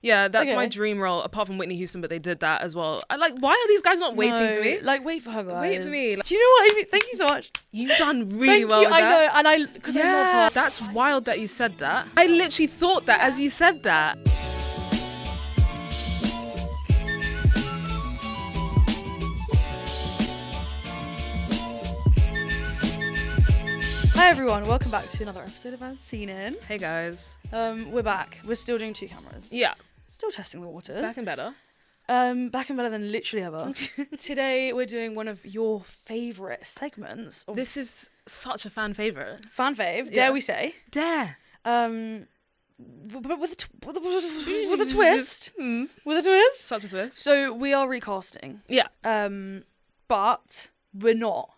Yeah, that's my dream role, apart from Whitney Houston, but they did that as well. Why are these guys not waiting for me? Wait for her, guys. Wait for me. Do you know what I mean? Thank you so much. You've done really well with I that. know, and because I love her. That's wild that you said that. I literally thought that as you said that. Hi everyone, welcome back to another episode of As Seen In. Hey guys. We're back. We're still doing 2 cameras. Yeah. Still testing the waters. Back and better. Back and better than literally ever. Today we're doing one of your favourite segments. This is such a fan favourite. Fan fave, dare we say. Dare. But with a twist. With a twist. Such a twist. So we are recasting. Yeah. But we're not.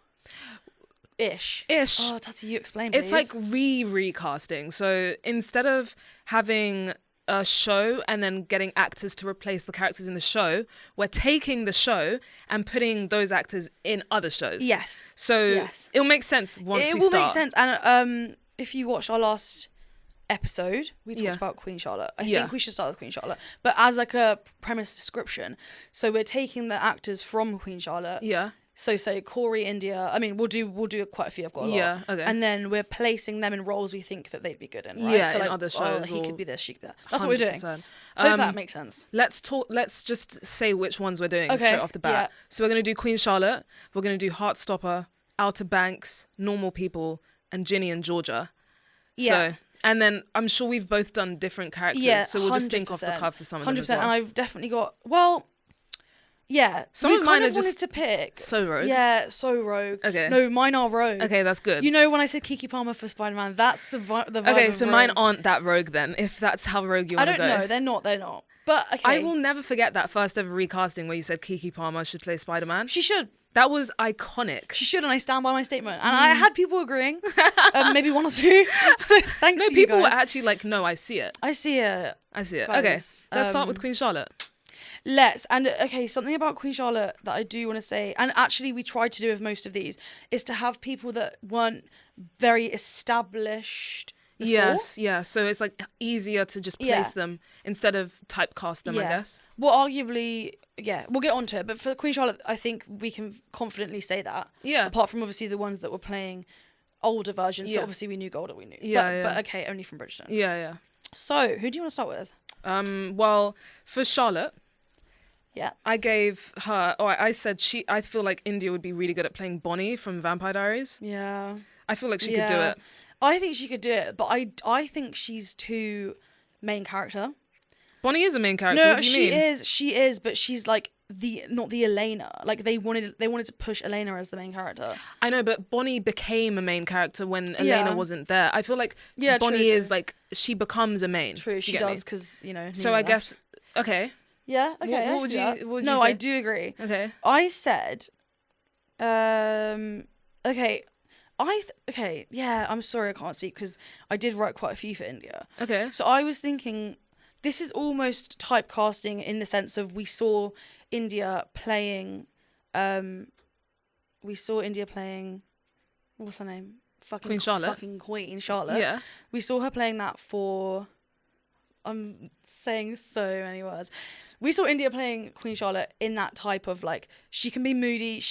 Ish. Oh, Tati, you explain, please. It's like recasting. So instead of having a show and then getting actors to replace the characters in the show, we're taking the show and putting those actors in other shows. Yes. So it'll make sense once we start. It will make sense. And if you watched our last episode, we talked about Queen Charlotte. I think we should start with Queen Charlotte. But as like a premise description. So we're taking the actors from Queen Charlotte. Yeah. So say Corey, India. I mean, we'll do quite a few. I've got a lot. Yeah, okay. And then we're placing them in roles we think that they'd be good in. Right? Yeah, so in like, other shows. He could be this, she could be that. That's 100%. What we're doing. I hope that makes sense. Let's just say which ones we're doing straight off the bat. Yeah. So we're gonna do Queen Charlotte. We're gonna do Heartstopper, Outer Banks, Normal People, and Ginny and Georgia. Yeah. So, and then I'm sure we've both done different characters. Yeah, so we'll just think off the cuff for some of them as well. 100%. And I've definitely got some of mine are wanted just to pick. So rogue. Yeah, so rogue. Okay. No, mine are rogue. Okay, that's good. You know when I said Keke Palmer for Spider-Man, that's the vibe. Okay, so rogue. mine aren't that rogue then. If that's how rogue you want to go. I don't know. They're not. But okay. I will never forget that first ever recasting where you said Keke Palmer should play Spider-Man. She should. That was iconic. She should, and I stand by my statement. And I had people agreeing, maybe one or two. So thanks. No, people were actually like, "No, I see it. I see it. Guys, okay, let's start with Queen Charlotte. Something about Queen Charlotte that I do want to say, and actually we tried to do with most of these, is to have people that weren't very established before. Yes, yeah. So it's like easier to just place them instead of typecast them, I guess. Well, arguably, we'll get onto it. But for Queen Charlotte, I think we can confidently say that. Yeah. Apart from obviously the ones that were playing older versions. So obviously we knew Golda, we knew. But okay, only from Bridgerton. Yeah. So who do you want to start with? Well, for Charlotte, I gave her. I said I feel like India would be really good at playing Bonnie from Vampire Diaries. Yeah. I feel like she could do it. I think she could do it, but I think she's too main character. Bonnie is a main character. No, what do you mean? She is, but she's like not the Elena. Like they wanted to push Elena as the main character. I know, but Bonnie became a main character when Elena wasn't there. I feel like Bonnie is like she becomes a main. True, she does because So I guess okay. Yeah. Okay. What would you say? I do agree. Okay. I said, okay. I'm sorry I can't speak because I did write quite a few for India. Okay. So I was thinking, this is almost typecasting in the sense of we saw India playing, what's her name? Queen Charlotte. Fucking Queen Charlotte. Yeah. We saw her playing that for, I'm saying so many words. We saw India playing Queen Charlotte in that type of like, she can be moody,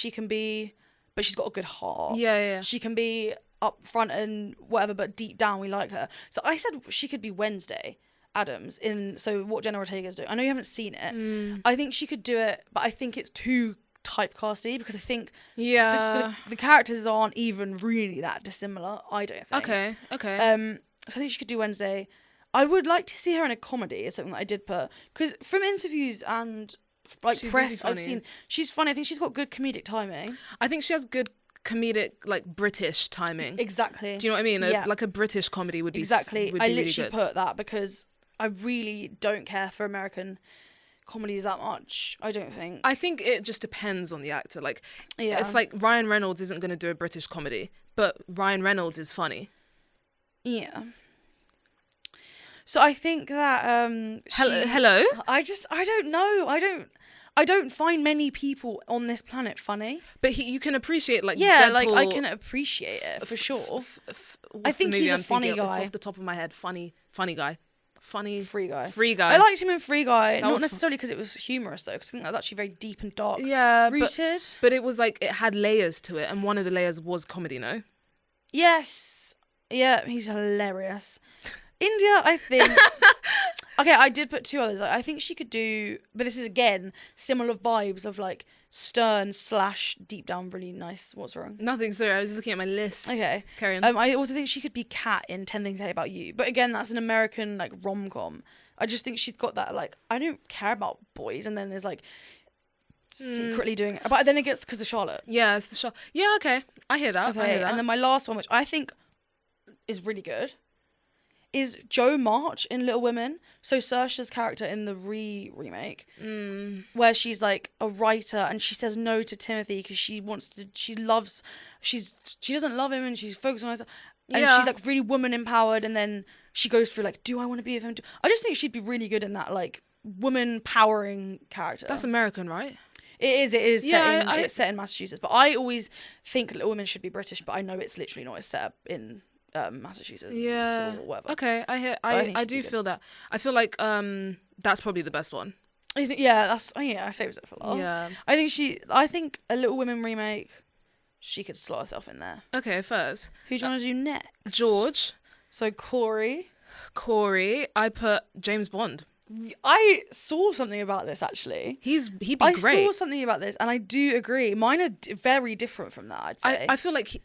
but she's got a good heart. Yeah. She can be up front and whatever, but deep down we like her. So I said she could be Wednesday Addams in So What Jenna Ortega's doing. I know you haven't seen it. I think she could do it, but I think it's too typecasty because I think the characters aren't even really that dissimilar. I don't think. Okay. So I think she could do Wednesday. I would like to see her in a comedy is something that I did put because from interviews and like she's press really I've seen she's funny. I think she's got good comedic timing. I think she has good comedic like British timing. Exactly. Do you know what I mean? Like a British comedy would be exactly. Would be I really literally good. put that because I really don't care for American comedies that much. I don't think. I think it just depends on the actor. Like it's like Ryan Reynolds isn't going to do a British comedy, but Ryan Reynolds is funny. Yeah. So I think that hello. I don't know. I don't find many people on this planet funny. But you can appreciate like Deadpool, like I can appreciate it for sure. I think he's a funny guy. It's off the top of my head, funny guy. funny. Free Guy. Free Guy. I liked him in Free Guy, not necessarily because it was humorous though, because I think that was actually very deep and dark. Yeah, rooted. But it was like it had layers to it, and one of the layers was comedy. No. Yes. Yeah, he's hilarious. India, I think. Okay, I did put 2 others. I think she could do, but this is again similar vibes of like stern / deep down really nice. What's wrong? Nothing. Sorry, I was looking at my list. Okay, carry on. I also think she could be Kat in 10 Things I Hate About You, but again, that's an American like rom-com. I just think she's got that like I don't care about boys, and then there's like secretly doing it, but then it gets because of Charlotte. Yeah, it's the Charlotte. Yeah, okay, I hear that. Okay, I hear that. And then my last one, which I think is really good, is Jo March in Little Women. So Saoirse's character in the remake, where she's like a writer and she says no to Timothy because she doesn't love him and she's focused on herself. And she's like really woman empowered, and then she goes through like, do I want to be with him? I just think she'd be really good in that like woman powering character. That's American, right? It is. Yeah, it's set in Massachusetts, but I always think Little Women should be British, but I know it's literally not. It's set up in Massachusetts. Yeah. Or whatever. Okay, I do feel that. I feel like that's probably the best one. I think I saved it for last. Yeah. I think a Little Women remake, she could slot herself in there. Okay, first. Who do you want to do next? George. So Corey. I put James Bond. I saw something about this actually. He'd be great. I saw something about this, and I do agree. Mine are very different from that. I'd say. I feel like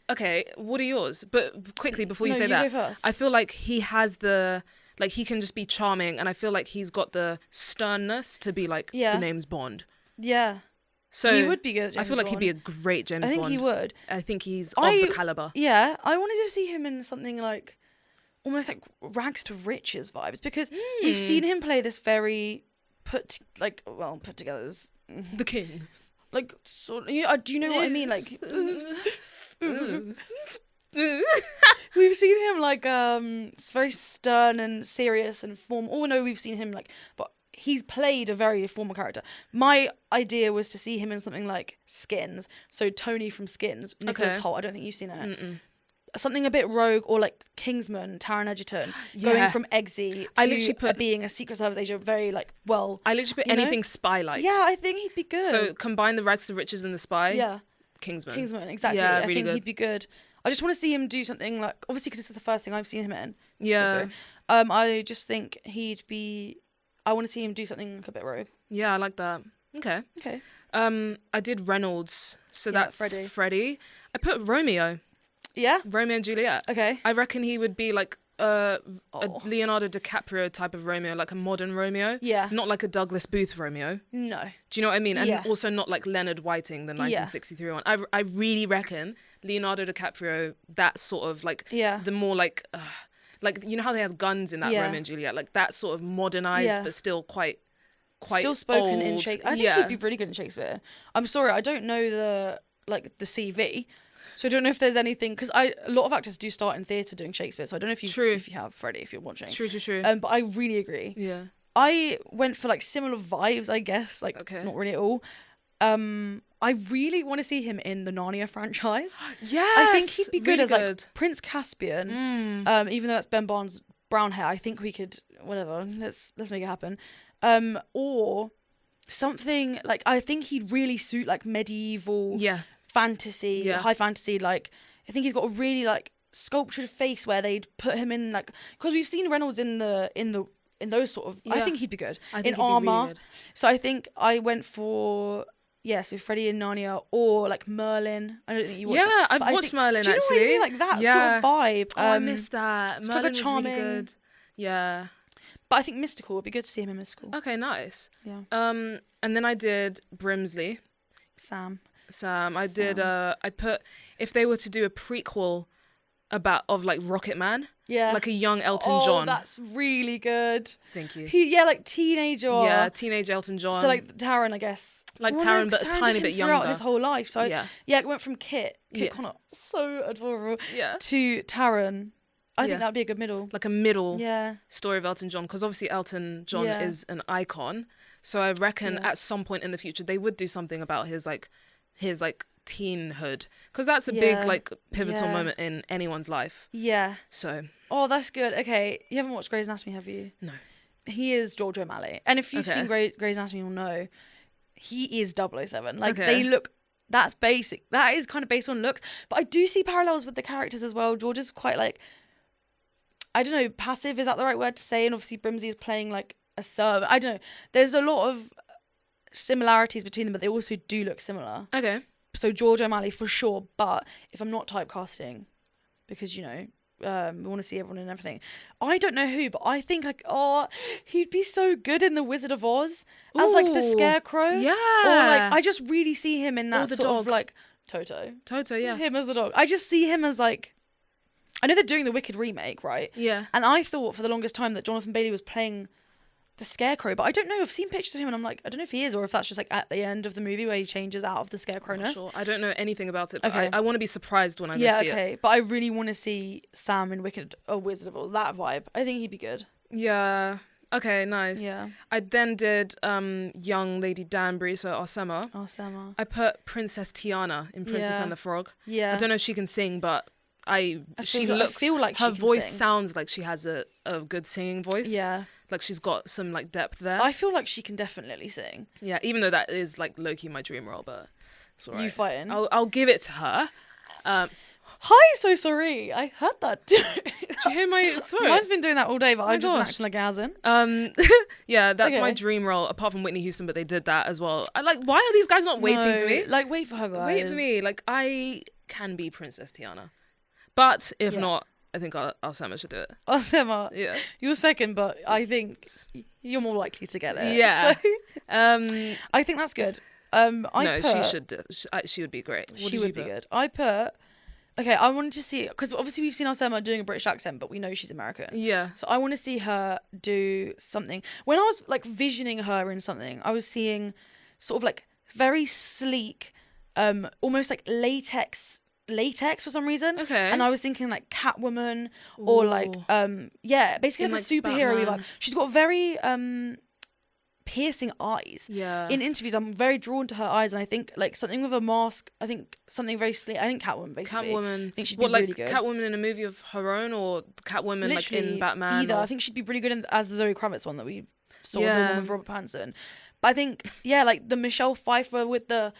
what are yours? But quickly before you say that, go first. I feel like he has he can just be charming, and I feel like he's got the sternness to be like the name's Bond. Yeah. So he would be good at James I feel like Bond. He'd be a great James Bond. I think he would. I think he's of the caliber. Yeah, I wanted to see him in something like almost like rags to riches vibes, because we've seen him play this very put together as the king. Like, so, do you know what I mean? Like, we've seen him like it's very stern and serious and formal. Oh no, we've seen him but he's played a very formal character. My idea was to see him in something like Skins. So Tony from Skins, Nicholas Hoult. I don't think you've seen it. Mm-mm. Something a bit rogue, or like Kingsman, Taron Egerton, going from Eggsy to being a Secret Service agent, very I literally put anything spy-like. Yeah, I think he'd be good. So combine the rags to riches and the spy. Yeah. Kingsman, exactly. Yeah, I really think he'd be good. I just want to see him do something like, obviously because this is the first thing I've seen him in. Yeah. I just think I want to see him do something a bit rogue. Yeah, I like that. Okay. I did Reynolds, so that's Freddie. I put Romeo. Yeah? Romeo and Juliet. Okay. I reckon he would be like a Leonardo DiCaprio type of Romeo, like a modern Romeo. Yeah. Not like a Douglas Booth Romeo. No. Do you know what I mean? And also not like Leonard Whiting, the 1963 one. I really reckon Leonardo DiCaprio, that sort of the more you know how they have guns in that Romeo and Juliet, like that sort of modernized but still quite still spoken old. In Shakespeare. I think he'd be really good in Shakespeare. I'm sorry, I don't know the CV. So I don't know if there's anything, because a lot of actors do start in theatre doing Shakespeare. So I don't know if you have Freddie, if you're watching. True. But I really agree. Yeah. I went for similar vibes, I guess. Not really at all. I really want to see him in the Narnia franchise. Yes, I think he'd be good really as Prince Caspian. Even though that's Ben Barnes' brown hair, I think we could let's make it happen. Or something I think he'd really suit medieval. Yeah. Fantasy, high fantasy, I think he's got a really sculptured face where they'd put him in because we've seen Reynolds in those sort of I think he'd be good in armor. Really good. So I think I went for so Freddie in Narnia, or Merlin. I don't think you watched it. I've watched Merlin actually. Do you know what I mean? That sort of vibe. I missed that. Merlin was really good. Yeah. But I think Mystical would be good to see him in Mystical. Okay, nice. Yeah. And then I did Brimsley. Sam. I did I put, if they were to do a prequel of Rocket Man, like a young Elton John. Oh, that's really good. Thank you. Teenage Elton John. So Taron, I guess. Taron, but a tiny bit younger. Throughout his whole life. So it went from Kit Connor, so adorable, to Taron. I think that'd be a good middle. Like a middle story of Elton John, because obviously Elton John is an icon. So I reckon at some point in the future they would do something about his teenhood, because that's a big like pivotal moment in anyone's life. Yeah. So. Oh, that's good. Okay, you haven't watched Grey's Anatomy, have you? No. He is George O'Malley, and if you've seen Grey's Anatomy, you'll know he is 007. Like they look. That's basic. That is kind of based on looks, but I do see parallels with the characters as well. George is quite like, I don't know, passive, is that the right word to say? And obviously Brimsey is playing like a servant. I don't know. There's a lot of similarities between them, but they also do look similar. Okay. So George O'Malley for sure, but if I'm not typecasting, because, you know, we want to see everyone and everything, I don't know who, but I think like, he'd be so good in The Wizard of Oz as like the Scarecrow. Yeah. Or like, I just really see him in that sort of like Toto, yeah. Him as the dog. I just see him as like, I know they're doing the Wicked remake, right? Yeah. And I thought for the longest time that Jonathan Bailey was playing the Scarecrow, but I don't know. I've seen pictures of him and I'm like, I don't know if he is, or if that's just like at the end of the movie where he changes out of the Scarecrowness. Sure. I don't know anything about it, but I want to be surprised when I see it. Yeah, okay. But I really want to see Sam in Wicked or Wizard of Oz, that vibe. I think he'd be good. Yeah. Okay, nice. Yeah. I then did young Lady Danbury, so Arsema. I put Princess Tiana in Princess and the Frog. Yeah. I don't know if she can sing, but I feel like her voice sounds like she has a good singing voice. Yeah. Like she's got some like depth there. I feel like she can definitely sing. Yeah, even though that is like low-key my dream role, but it's alright. You fighting? I'll give it to her. Hi, so sorry. I heard that. Did you hear my throat? Mine's been doing that all day, but I've just been acting like it hasn't. Yeah, that's my dream role, apart from Whitney Houston, but they did that as well. I like, why are these guys not waiting for me? Like, wait for her, guys. Wait for me. Like, I can be Princess Tiana. But if not, I think Arsema should do it. Arsema. Yeah. You're second, but I think you're more likely to get it. Yeah. So, I think that's good. She should do. She would be great. She would be good. I put. Okay, I wanted to see, because obviously we've seen Arsema doing a British accent, but we know she's American. Yeah. So I want to see her do something. When I was like visioning her in something, I was seeing sort of like very sleek, almost like latex for some reason. Okay. And I was thinking like Catwoman or like basically like a superhero vibe. She's got very piercing eyes. Yeah. In interviews I'm very drawn to her eyes, and I think like something with a mask, I think something very sleek. I think Catwoman basically. Catwoman. I think she'd be really good. Catwoman in a movie of her own, or Catwoman literally, like in Batman? Either. I think she'd be really good as the Zoe Kravitz one that we saw, the one with Robert Pattinson. But I think, like the Michelle Pfeiffer with the,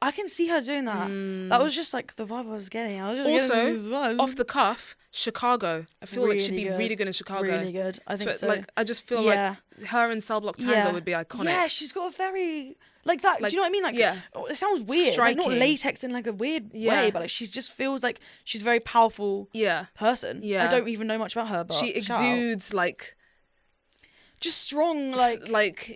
I can see her doing that. That was just like the vibe I was getting. I was just getting these vibes. Off the cuff, Chicago. I feel like she'd be really good in Chicago. Really good. I think so. Like, I just feel like her in Cell Block Tango would be iconic. Yeah, she's got a very, like that. Like, do you know what I mean? Like, it sounds weird. Like, not latex in like a weird way, but like she just feels like she's a very powerful person. Yeah. I don't even know much about her, but she exudes like, just strong, like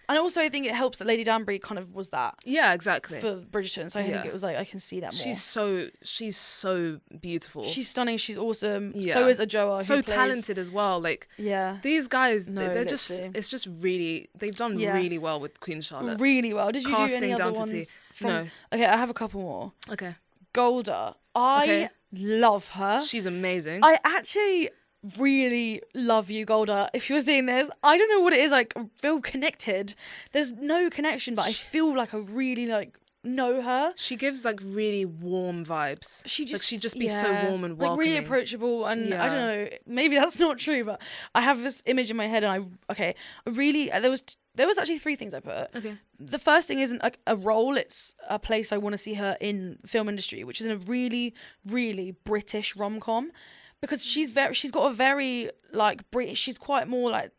And also, I think it helps that Lady Danbury kind of was that. Yeah, exactly. For Bridgerton, so I think it was like I can see that more. She's so beautiful. She's stunning. She's awesome. Yeah. So is Ajoa. So talented as well. Like these guys, they're just. It's just really. They've done really well with Queen Charlotte. Really well. Did you Casting do any down other to ones? No. Okay, I have a couple more. Okay. Golda. I love her. She's amazing. I actually really love you, Golda. If you're seeing this, I don't know what it is, like I feel connected. There's no connection, but I feel like I really like know her. She gives like really warm vibes. She'd just be so warm and welcoming. Like really approachable, and I don't know, maybe that's not true, but I have this image in my head, and there was actually 3 things I put. Okay. The first thing isn't like a role, it's a place I want to see her in film industry, which is in a really, really British rom-com. Because she's got a very like British. She's quite more like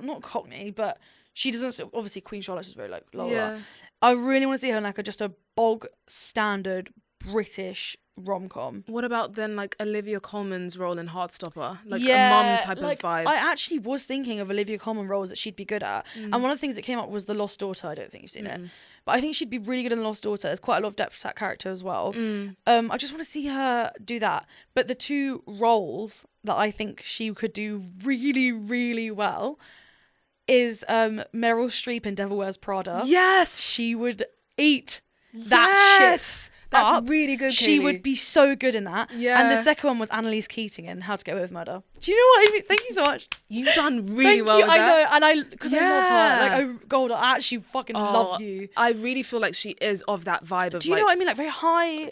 not Cockney, but she doesn't. Obviously, Queen Charlotte is very like lower. Yeah. I really want to see her in like just a bog standard British rom-com. What about then like Olivia Colman's role in Heartstopper, like a mum type of vibe? I actually was thinking of Olivia Colman roles that she'd be good at, and one of the things that came up was The Lost Daughter. I don't think you've seen it. But I think she'd be really good in The Lost Daughter. There's quite a lot of depth to that character as well. I just want to see her do that. But the 2 roles that I think she could do really, really well is Meryl Streep in Devil Wears Prada. Yes! She would eat that shit. That's really good, Katie. She would be so good in that. Yeah. And the second one was Annalise Keating in How to Get Away with Murder. Do you know what I mean? Thank you so much. You've done really well with I that. know, and I love her. Like, Golda, I actually fucking love you. I really feel like she is of that vibe of. Do you know what I mean? Like very high.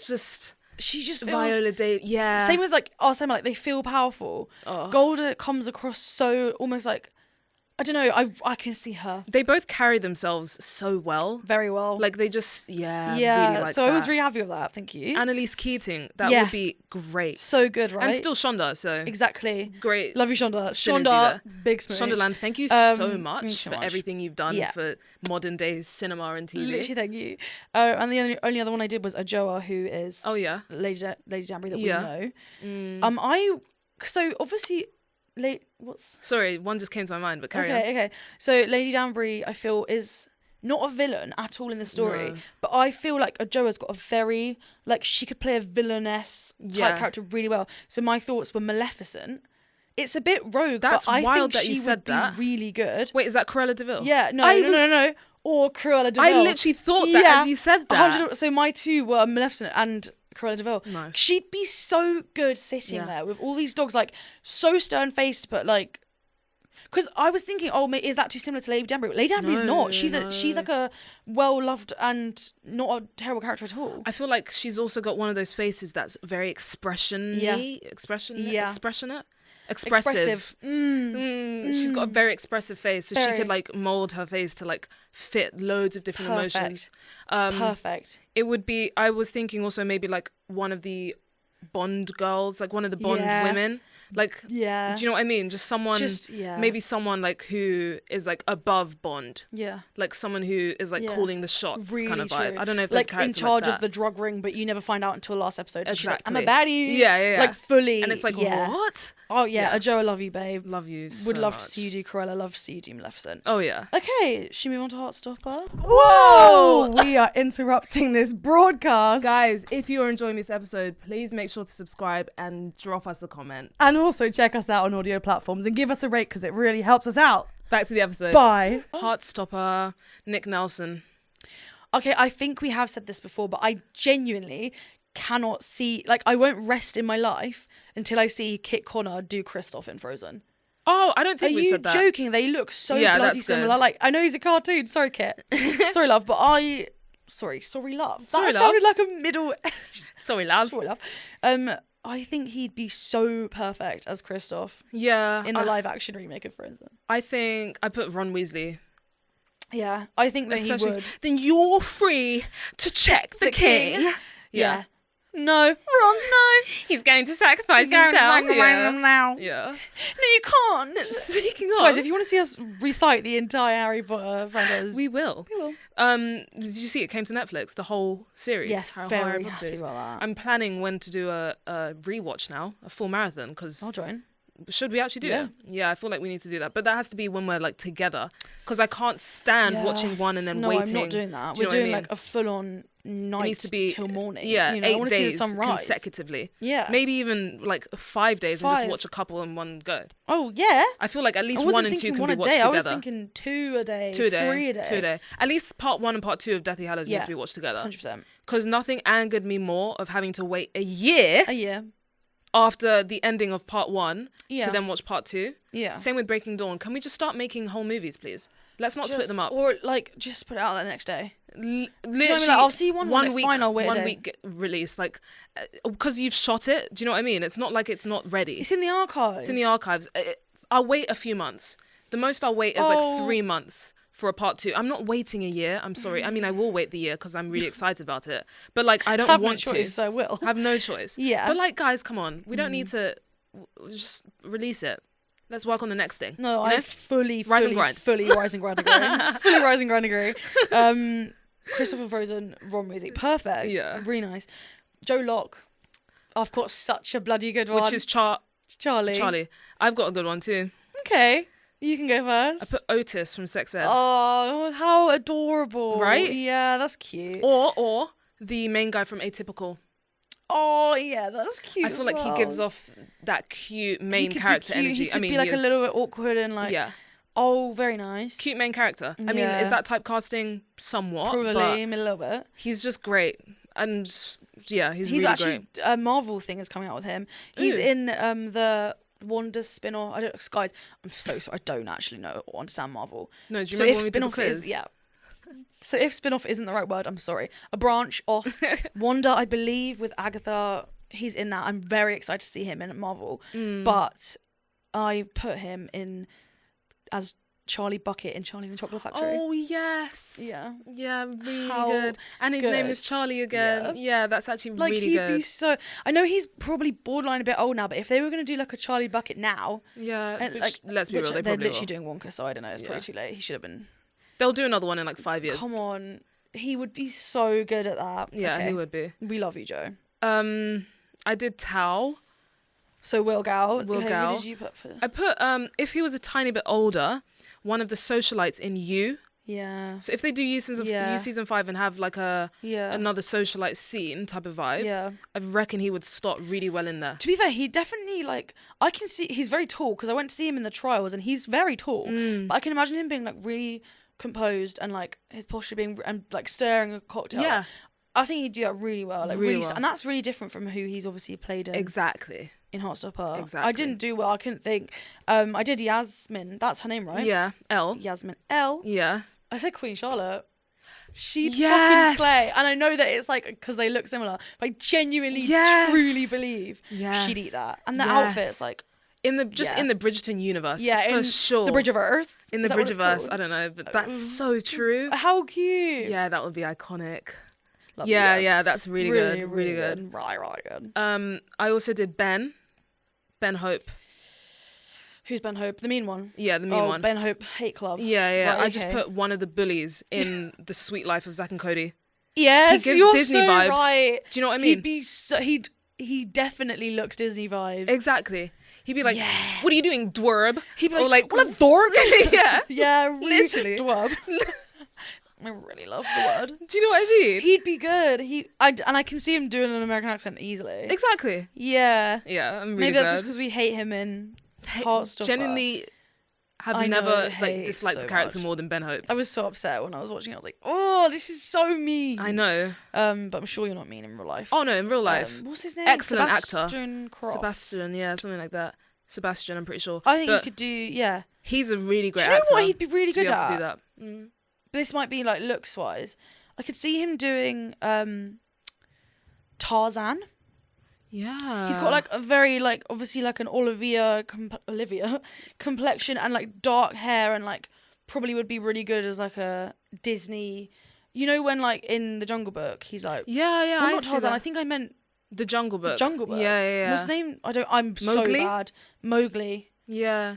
She just feels, Viola Davis. Yeah. Same with like Arsema, like they feel powerful. Golda comes across so almost like, I don't know, I can see her. They both carry themselves so well. Very well. Like they just, really like so that. I was really happy with that. Thank you. Annalise Keating, that would be great. So good, right? And still Shonda, so. Exactly. Great. Love you, Shonda. Shonda, big smooch. Shondaland, thank you so much for much. everything you've done for modern day cinema and TV. Literally, thank you. And the only other one I did was Ajoa, who is Lady Jamboree that we know. So obviously... Sorry, one just came to my mind, but carry on. Okay. So Lady Danbury, I feel, is not a villain at all in the story, but I feel like Ajoa's got a very, like, she could play a villainess type character really well. So my thoughts were Maleficent. It's a bit rogue, but I think she would be really good. Wait, is that Cruella de Vil? Yeah, no. Or Cruella de Vil. I literally thought that as you said that. So my two were Maleficent and Cruella de Vil. Nice. She'd be so good sitting there with all these dogs, like so stern-faced, but like, because I was thinking, is that too similar to Lady Danbury? Lady Danbury's not. She's like a well-loved and not a terrible character at all. I feel like she's also got one of those faces that's very expressive. She's got a very expressive face, so she could like mold her face to like fit loads of different emotions. Perfect. It would be, I was thinking also maybe like one of the Bond girls, like one of the Bond women. Like, do you know what I mean? Just someone, maybe someone like who is like above Bond. Yeah. Like someone who is like calling the shots really kind of vibe. True. I don't know if there's like in charge of the drug ring, but you never find out until last episode. Exactly. She's like, I'm a baddie. Yeah. Like fully. And it's like, what? Oh yeah, Ajoa, love you, babe. Love you so Would love much. to see you do Cruella, love to see you do Maleficent. Oh yeah. Okay, should we move on to Heartstopper? Whoa! We are interrupting this broadcast. Guys, if you're enjoying this episode, please make sure to subscribe and drop us a comment. And also check us out on audio platforms and give us a rate because it really helps us out. Back to the episode. Bye. Heartstopper, Nick Nelson. Okay, I think we have said this before, but I genuinely cannot see, like, I won't rest in my life until I see Kit Connor do Kristoff in Frozen. Oh, I don't think we said that. Are you joking? They look so bloody similar. Like, I know he's a cartoon. Sorry, Kit. Sorry, love, but Sorry, love. That sounded like a middle... Sorry, love. Sorry, love. I think he'd be so perfect as Kristoff. Yeah. In the live-action remake of Frozen. I think I put Ron Weasley. Yeah, I think that he would. Then you're free to check the king. Yeah. No, Ron, no. He's going to sacrifice himself. Now. Yeah. No, you can't. Speaking of, guys, if you want to see us recite the entire Harry Potter franchise, we will. Did you see it came to Netflix, the whole series? Yes, very happy about that. I'm planning when to do a rewatch now, a full marathon, because I'll join. Should we actually do it? Yeah, I feel like we need to do that. But that has to be when we're like together, because I can't stand watching one and then waiting. No, I'm not doing that. We're doing like a full-on night. It needs to be till morning. Yeah, you know, 8 days consecutively. Yeah, maybe even like 5 days and just watch a couple in one go. Oh yeah, I feel like at least 1 and 2 can be watched together. I was thinking 2 a day, 3 a day, 2 a day. At least part 1 and part 2 of Deathly Hallows need to be watched together. 100%. Because nothing angered me more of having to wait a year after the ending of part 1 to then watch part 2. Yeah. Same with Breaking Dawn. Can we just start making whole movies, please? Let's not split them up. Or like just put it out the next day. Literally, I'll see one week. Fine, I'll wait 1 week release, like because you've shot it. Do you know what I mean? It's not like it's not ready. It's in the archives. It's in the archives. I'll wait a few months. The most I'll wait is like 3 months for a part 2. I'm not waiting a year. I'm sorry. I mean, I will wait the year because I'm really excited about it. But like, I don't want to. Have no choice. I will. Have no choice. Yeah. But like, guys, come on. We don't need to just release it. Let's work on the next thing. No, I fully rise and grind agree. Fully rise and grind agree. Christopher Frozen, Ron Weasley, perfect. Yeah, really nice. Joe Locke, I've got such a bloody good one. Which is Charlie. I've got a good one too. Okay. You can go first. I put Otis from Sex Ed. Oh, how adorable. Right? Yeah, that's cute. Or the main guy from Atypical. Oh, yeah, that's cute. I feel like he gives off that cute main character energy. He could be like a little bit awkward and like... Yeah. Oh, very nice. Cute main character. I mean, is that typecasting somewhat? Probably, a little bit. He's just great. And yeah, he's really actually great. a Marvel thing is coming out with him. He's in the Wanda spin-off. Guys, I'm so sorry. I don't actually know or understand Marvel. No, do you remember when we did the spin-off quiz? So if spin-off isn't the right word, I'm sorry. A branch off Wanda, I believe, with Agatha. He's in that. I'm very excited to see him in Marvel. But I put him in as Charlie Bucket in Charlie and the Chocolate Factory. Oh, yes. Yeah. Yeah, really good. And his name is Charlie again. Yeah, that's actually really good. He'd be so... I know he's probably borderline a bit old now, but if they were going to do like a Charlie Bucket now... Yeah, let's be real, they they're probably literally doing Wonka, so I don't know, it's probably too late. He should have been... They'll do another one in like 5 years. Come on. He would be so good at that. Yeah, he would be. We love you, Joe. I did Tao. So Will Gao. Will Gao. Who did you put for? I put if he was a tiny bit older, one of the socialites in You. Yeah. So if they do You season 5 and have like another socialite scene type of vibe, I reckon he would slot really well in there. To be fair, he definitely I can see he's very tall because I went to see him in the trials and he's very tall. But I can imagine him being like really composed and like his posture being and like stirring a cocktail. Yeah. I think he'd do that really well. Like really well. And that's really different from who he's obviously played in. Exactly. In Heartstopper. Exactly. I didn't do well. I couldn't think. I did Yasmin. That's her name, right? Yeah. Elle. Yasmin Elle. Yeah. I said Queen Charlotte. She'd fucking slay. And I know that it's like because they look similar. But I genuinely, truly believe she'd eat that. And the outfit's like in the Bridgerton universe. Yeah, for sure. The Bridge of Earth. In the Bridgerverse, I don't know, but that's so true. How cute. Yeah, that would be iconic. Love yeah, that's really good. Really good. Right good. I also did Ben Hope. Who's Ben Hope? The mean one? Yeah, the mean one. Ben Hope Hate Club. Yeah. Right, I just put one of the bullies in The Sweet Life of Zack and Cody. Yes, he gives Disney vibes. Right. Do you know what I mean? He definitely looks Disney vibes. Exactly. He'd be like, "What are you doing, dwarb?" He'd be like, "What a dork!" Yeah, really, literally, dwarb. I really love the word. Do you know what I mean? He'd be good. I can see him doing an American accent easily. Exactly. Yeah. Yeah, I'm really Maybe that's glad. just because we hate him in Heartstopper. Genuinely have never disliked the character more than Ben Hope. I was so upset when I was watching it. I was like, oh, this is so mean. I know. But I'm sure you're not mean in real life. Oh no, in real life. What's his name? Excellent Sebastian actor. Croft. Sebastian, yeah, something like that. Sebastian, I'm pretty sure. I think he could do, He's a really great actor. Do you actor. know what he'd be really good at? To do that. Mm. This might be like looks wise. I could see him doing Tarzan. Yeah. He's got like a very like obviously like an Olivia complexion and like dark hair and like probably would be really good as like a Disney. You know when like in the Jungle Book he's like yeah. Well, not Tarzan. I think I meant the Jungle Book. The Jungle Book. Yeah. What's his name? I'm Mowgli? so bad. Mowgli. Yeah.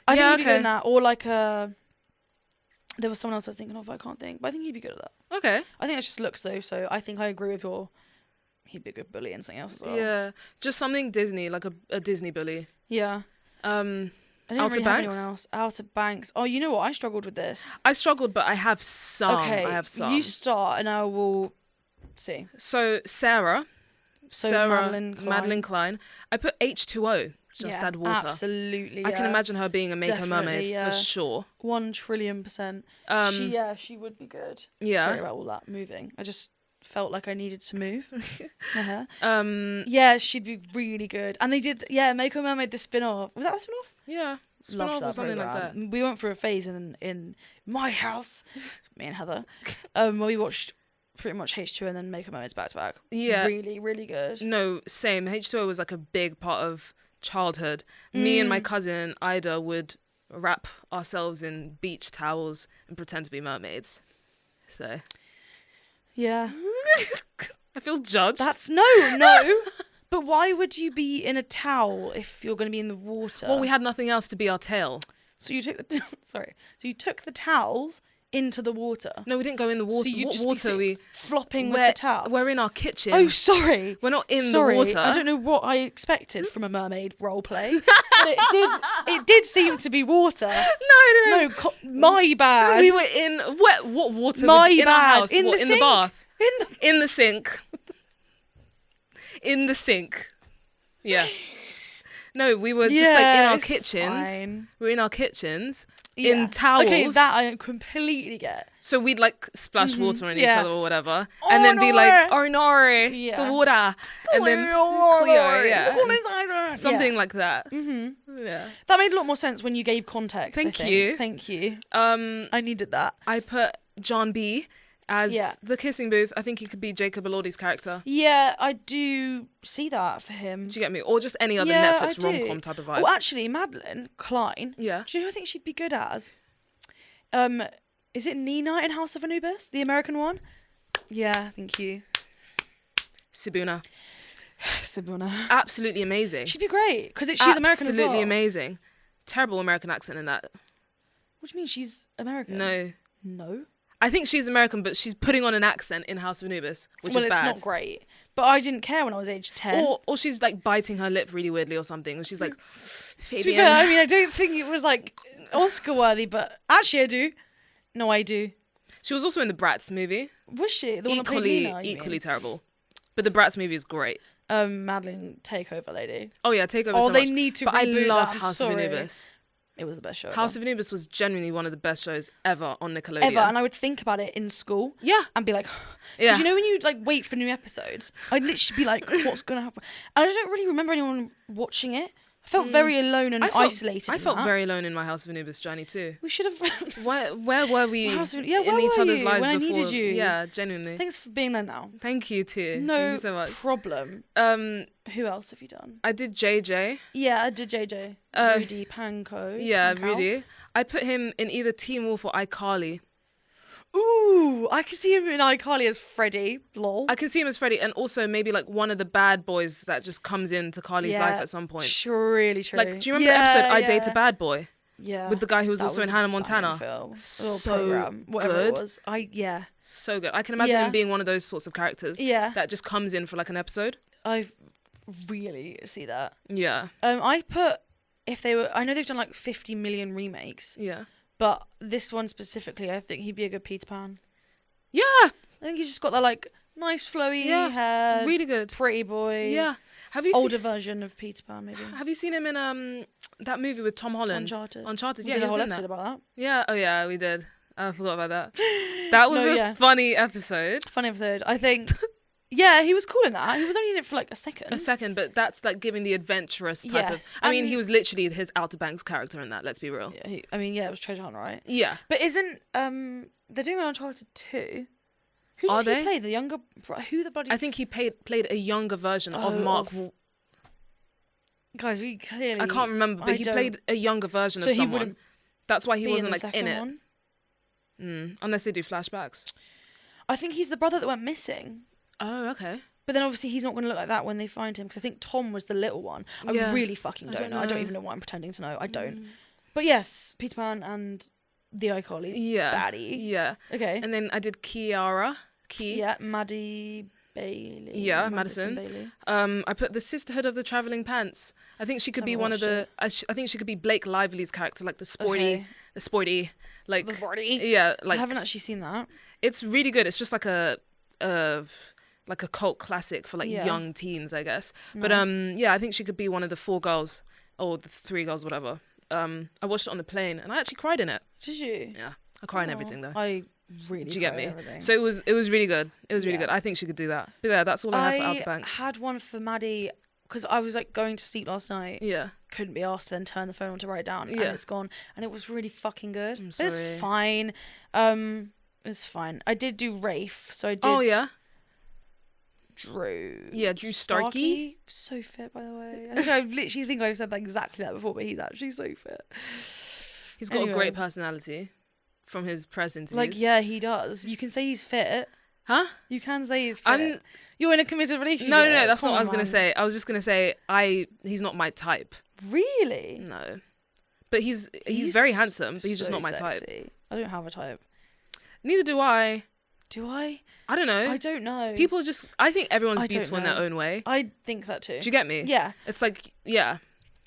I think he'd be good in that or like a. There was someone else I was thinking of, but I can't think. But I think he'd be good at that. Okay. I think that's just looks though, so I think I agree with your. He'd be a good bully and something else as well. Yeah, just something Disney, like a Disney bully. Yeah. I didn't really have anyone else. Outer Banks. Oh, you know what? I struggled with this. I struggled, but I have some. Okay. I have some. You start, and I will see. So Sarah, Madeline Klein. I put H2O. Just add water. Absolutely. I can imagine her being a Maker Mermaid for sure. 1,000,000,000%. She would be good. Yeah. Sorry about all that moving. I just felt like I needed to move my hair. Yeah, she'd be really good. And they did, Maker Mermaid the spin-off. Was that a spin-off? Yeah. Spin-off or something like that. We went through a phase in my house, me and Heather, where we watched pretty much H2O and then Maker Mermaids back to back. Yeah. Really, really good. No, same. H2O was like a big part of childhood. Me and my cousin Ida would wrap ourselves in beach towels and pretend to be mermaids. So yeah. I feel judged. That's no. But why would you be in a towel if you're going to be in the water? Well, we had nothing else to be our tail. So you took you took the towels into the water. No, we didn't go in the water. So you what just water we flopping with the towel. We're in our kitchen. Oh, sorry. We're not in the water. I don't know what I expected from a mermaid role play, but it did seem to be water. No. My bad. We were in what water? My in bad. Our house? In the bath. In the sink. In the sink. Yeah. No, we were just like in our kitchens. Fine. We were in our kitchens in towels. Okay, that I completely get. So we'd like splash water on each other or whatever, and then be like, "Oh no, the water," and then Cleo, something like that. Yeah, that made a lot more sense when you gave context. Thank you. I needed that. I put John B as the kissing booth. I think he could be Jacob Elordi's character. Yeah, I do see that for him. Do you get me? Or just any other Netflix rom-com type of vibe. Oh, actually, Madeline Klein. Yeah. Do you know who I think she'd be good as? Is it Nina in House of Anubis, the American one? Yeah, thank you. Sibuna. Sibuna. Absolutely amazing. She'd be great because she's American as well. Absolutely amazing. Terrible American accent in that. What do you mean she's American? No. I think she's American, but she's putting on an accent in House of Anubis, which is bad. Well, it's not great. But I didn't care when I was age 10. Or she's like biting her lip really weirdly or something. And she's like, Fabian. To be fair, I mean, I don't think it was like Oscar worthy, but actually I do. No, I do. She was also in the Bratz movie. Was she? The one that played Nina, equally terrible. But the Bratz movie is great. Madeline Takeover lady. Oh yeah, Takeover. Oh, so they much. need to but reboot I love that. House of Anubis. It was the best show. House of Anubis was genuinely one of the best shows ever on Nickelodeon. Ever, and I would think about it in school. Yeah. And be like, because you know when you like wait for new episodes, I'd literally be like, what's gonna happen? And I don't really remember anyone watching it. I felt very alone and isolated. I felt very alone in my House of Anubis journey too. We should have. Where were we in where each were other's you lives when before? I needed you? Yeah, genuinely. Thanks for being there now. Thank you too. No Thank you so much. problem. Who else have you done? I did JJ. Yeah, I did JJ. Rudy Panko. Yeah, Rudy. I put him in either Teen Wolf or iCarly. Ooh, I can see him in iCarly as Freddy. Lol. I can see him as Freddy, and also maybe like one of the bad boys that just comes into Carly's life at some point. Really true. Like, do you remember the episode I Date a Bad Boy? Yeah. With the guy who was also in Hannah Montana. So program, whatever it was. So good. I can imagine him being one of those sorts of characters. Yeah. That just comes in for like an episode. I really see that. Yeah. I put I know they've done like 50 million remakes. Yeah. But this one specifically, I think he'd be a good Peter Pan. Yeah. I think he's just got that like nice flowy hair. Really good. Pretty boy. Yeah. Have you older version of Peter Pan maybe? Have you seen him in that movie with Tom Holland? Uncharted. Yeah, we did he a whole was in episode that. about that. Yeah. Oh yeah, we did. I forgot about that. That was a funny episode. Funny episode. I think. Yeah, he was cool in that. He was only in it for like a second. But that's like giving the adventurous type of. I mean, he was literally his Outer Banks character in that. Let's be real. Yeah, it was Treasure Hunt, right? Yeah. But isn't they're doing an Uncharted 2? Who does he play? The younger? Who the bloody? I think he played a younger version of Mark. Guys, we clearly. I can't remember, but he played a younger version of someone. That's why he wasn't like in it. Unless they do flashbacks. I think he's the brother that went missing. Oh, okay. But then obviously he's not going to look like that when they find him because I think Tom was the little one. I really fucking don't know. I don't even know what I'm pretending to know. I don't. But yes, Peter Pan and the iCarly baddie. Yeah. Okay. And then I did Kiara. Yeah, Maddie Bailey. Yeah, Madison Bailey. I put the Sisterhood of the Traveling Pants. I think she could be one of the. I think she could be Blake Lively's character, like the sporty, like the sporty. Yeah, like I haven't actually seen that. It's really good. It's just like a cult classic for like young teens, I guess. Nice. But I think she could be one of the 4 girls or the 3 girls, whatever. I watched it on the plane and I actually cried in it. Did you? Yeah, I cry in everything though. I really. Did you get me? Everything. So it was really good. It was really good. I think she could do that. But yeah, that's all I have for Outer Banks. I had one for Maddie because I was like going to sleep last night. Yeah. Couldn't be asked to then turn the phone on to write it down. Yeah. And it's gone. And it was really fucking good. I'm sorry. But it's fine. It's fine. I did do Rafe. So I did. Oh yeah. Drew. Yeah, Drew Starkey. So fit, by the way. I literally think I've said that exactly that before, but he's actually so fit. He's got a great personality from his press interviews. Like, yeah, he does. You can say he's fit. Huh? You can say he's fit. You're in a committed relationship. No, that's not what I was going to say. I was just going to say he's not my type. Really? No. But he's very handsome, but he's just not my sexy. type. I don't have a type. Neither do I. Do I? I don't know. I don't know. People just... I think everyone's beautiful in their own way. I think that too. Do you get me? Yeah. It's like, yeah.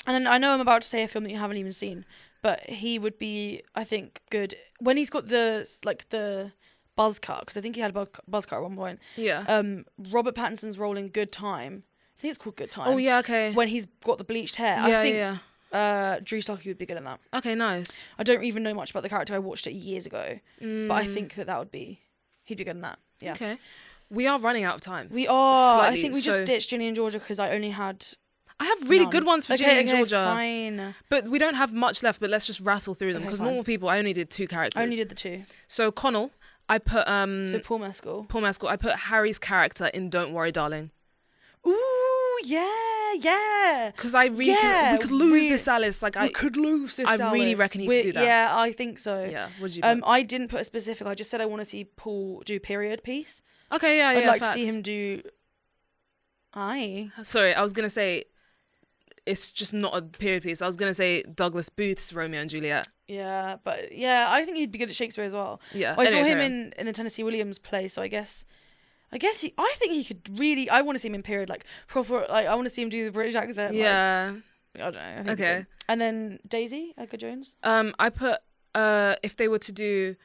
And I know I'm about to say a film that you haven't even seen, but he would be, I think, good when he's got the buzz cut, because I think he had a buzz cut at one point. Yeah. Robert Pattinson's role in Good Time. I think it's called Good Time. Oh, yeah, okay. When he's got the bleached hair. Yeah, I think, yeah. Drew Starkey would be good in that. Okay, nice. I don't even know much about the character. I watched it years ago, but I think he'd be good in that. Yeah. Okay. We are running out of time. We are. Slightly, I think we just ditched Ginny and Georgia because I only had. I have really good ones for Ginny and Georgia. Fine. But we don't have much left. But let's just rattle through them because normal people, I only did 2 characters. I only did the 2. So Connell, I put So Paul Mescal. I put Harry's character in Don't Worry, Darling. Ooh, yeah. Because I really we could lose this Alice. Like we could lose this. I really reckon he could do that. Yeah, I think so. Yeah. What did you put? I didn't put a specific. I just said I want to see Paul do period piece. Okay, yeah. I'd like to see him do. Sorry, I was gonna say. It's just not a period piece. I was gonna say Douglas Booth's Romeo and Juliet. Yeah, but yeah, I think he'd be good at Shakespeare as well. Yeah, I saw him in the Tennessee Williams play, so I think he could really. I want to see him in period, like proper. Like I want to see him do the British accent. Yeah. Like, I don't know. I think okay. And then Daisy, Edgar Jones. I put if they were to do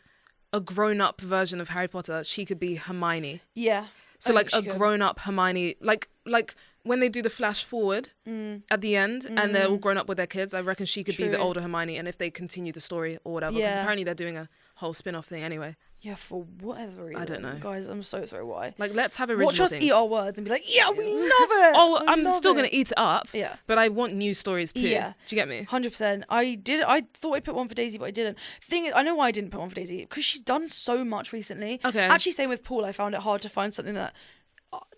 a grown-up version of Harry Potter, she could be Hermione. Yeah. So like a grown-up Hermione, like when they do the flash forward at the end and they're all grown up with their kids, I reckon she could be the older Hermione, and if they continue the story or whatever, because apparently they're doing a whole spin-off thing anyway. Yeah, for whatever reason. I don't know. Guys, I'm so sorry why. Like, let's have original things. Watch us eat our words and be like, yeah, we love it. Oh, I'm still going to eat it up. Yeah. But I want new stories too. Yeah. Do you get me? 100%. I thought I put one for Daisy, but I didn't. Thing is, I know why I didn't put one for Daisy, because she's done so much recently. Okay. Actually, same with Paul. I found it hard to find something that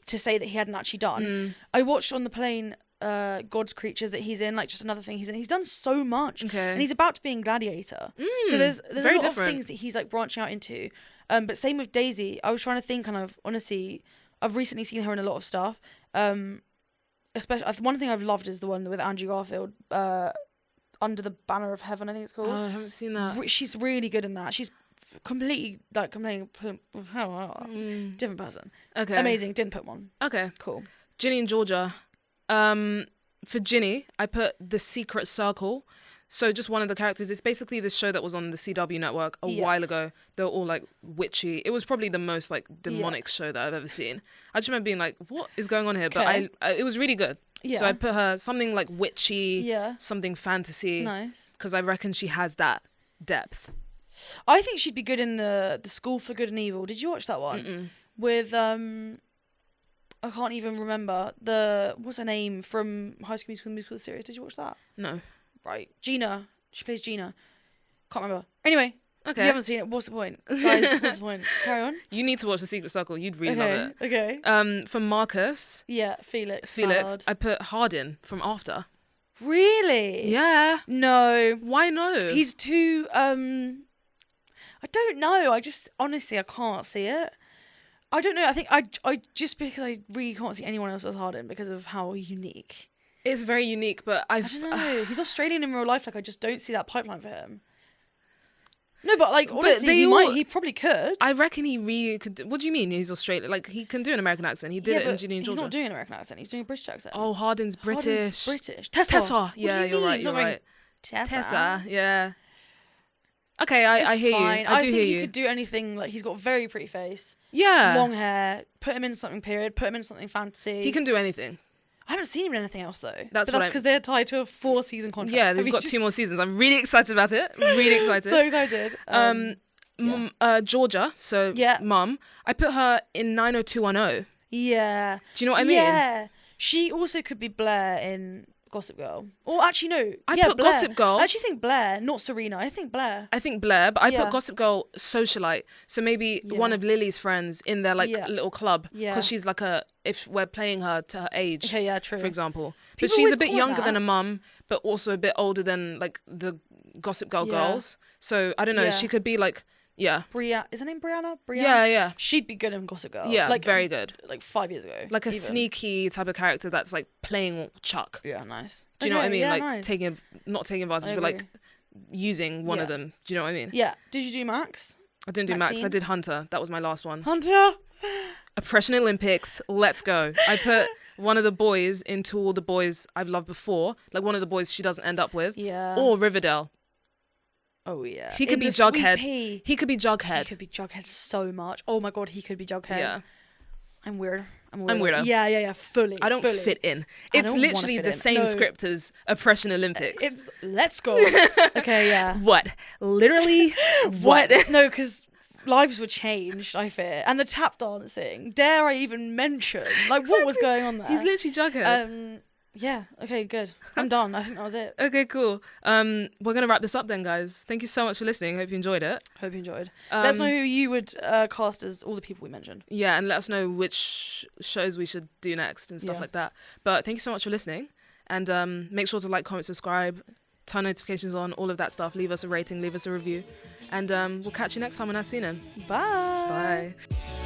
to say that he hadn't actually done. I watched on the plane God's Creatures that he's in, like just another thing he's in. He's done so much. Okay. And he's about to be in Gladiator. So there's a lot of things that he's like branching out into. But same with Daisy. I was trying to think kind of, honestly, I've recently seen her in a lot of stuff. Especially one thing I've loved is the one with Andrew Garfield, Under the Banner of Heaven, I think it's called. Oh, I haven't seen that. She's really good in that. She's completely different person. Okay. Amazing. Didn't put one. Okay. Cool. Ginny and Georgia. For Ginny, I put The Secret Circle. So just one of the characters. It's basically this show that was on the CW network a while ago. They were all like witchy. It was probably the most like demonic show that I've ever seen. I just remember being like, what is going on here? But it was really good. Yeah. So I put her something like witchy, something fantasy. Nice. Because I reckon she has that depth. I think she'd be good in the School for Good and Evil. Did you watch that one? Mm-mm. With I can't even remember what's her name from High School Musical series. Did you watch that? No. Right, Gina. She plays Gina. Can't remember. Anyway, okay. You haven't seen it. What's the point, guys? What's the point? Carry on. You need to watch The Secret Circle. You'd really love it. Okay. For Marcus. Yeah, Felix. I put Hardin from After. Really? Yeah. No. Why no? He's too. I don't know. I just honestly I can't see it. I don't know. I think I just because I really can't see anyone else as Hardin because of how unique. It's very unique, but I don't know. He's Australian in real life. Like I just don't see that pipeline for him. No, but like honestly, he probably could. I reckon he really could. What do you mean he's Australian? Like he can do an American accent. He did it in Ginny and Georgia. He's not doing an American accent. He's doing a British accent. Oh, Hardin's British. Tessa. Yeah, you're right. You're right. Tessa. Yeah. Okay, I hear you. I do hear you. I think he could do anything. Like he's got a very pretty face. Yeah. Long hair. Put him in something period. Put him in something fantasy. He can do anything. I haven't seen him in anything else though. That's because they're tied to a 4-season contract. Yeah, they've got 2 more seasons. I'm really excited about it. Really excited. So excited. Georgia. So Mum. I put her in 90210. Yeah. Do you know what I mean? Yeah. She also could be Blair in Gossip Girl. Or actually, no. I put Blair. Gossip Girl. I actually think Blair, not Serena. I think Blair. But I put Gossip Girl socialite. So maybe one of Lily's friends in their like little club. Because she's like if we're playing her to her age. Okay, yeah, true. For example. But she's a bit younger than a mum, but also a bit older than like the Gossip Girl girls. So I don't know. She could be like, is her name Brianna? Yeah. She'd be good in Gossip Girl. Yeah, like, very good. Like 5 years ago. Like a sneaky type of character that's like playing Chuck. Yeah, nice. Do you know what I mean? Yeah, like nice. not taking advantage, but like using one of them. Do you know what I mean? Yeah. Did you do Max? I didn't do Max. I did Hunter. That was my last one. Hunter. Oppression Olympics. Let's go. I put one of the boys into all the boys I've loved before. Like one of the boys she doesn't end up with. Yeah. Or Riverdale. Oh yeah. He could be Jughead. He could be Jughead. He could be Jughead so much. Oh my god, he could be Jughead. Yeah. I'm weird. I'm weirdo. Yeah, fully. I don't fit in. It's literally the same script as Oppression Olympics. It's let's go. Okay, yeah. What? Literally? What? No, because lives were changed, I fear. And the tap dancing. Dare I even mention? Like, what was going on there? He's literally Jughead. Yeah, okay, good. I'm done. I think that was it. Okay, cool. We're going to wrap this up then, guys. Thank you so much for listening. Hope you enjoyed it. Hope you enjoyed. Let us know who you would cast as all the people we mentioned. Yeah, and let us know which shows we should do next and stuff like that. But thank you so much for listening. And make sure to like, comment, subscribe, turn notifications on, all of that stuff. Leave us a rating, leave us a review. And we'll catch you next time on I've Seen Him. Bye. Bye.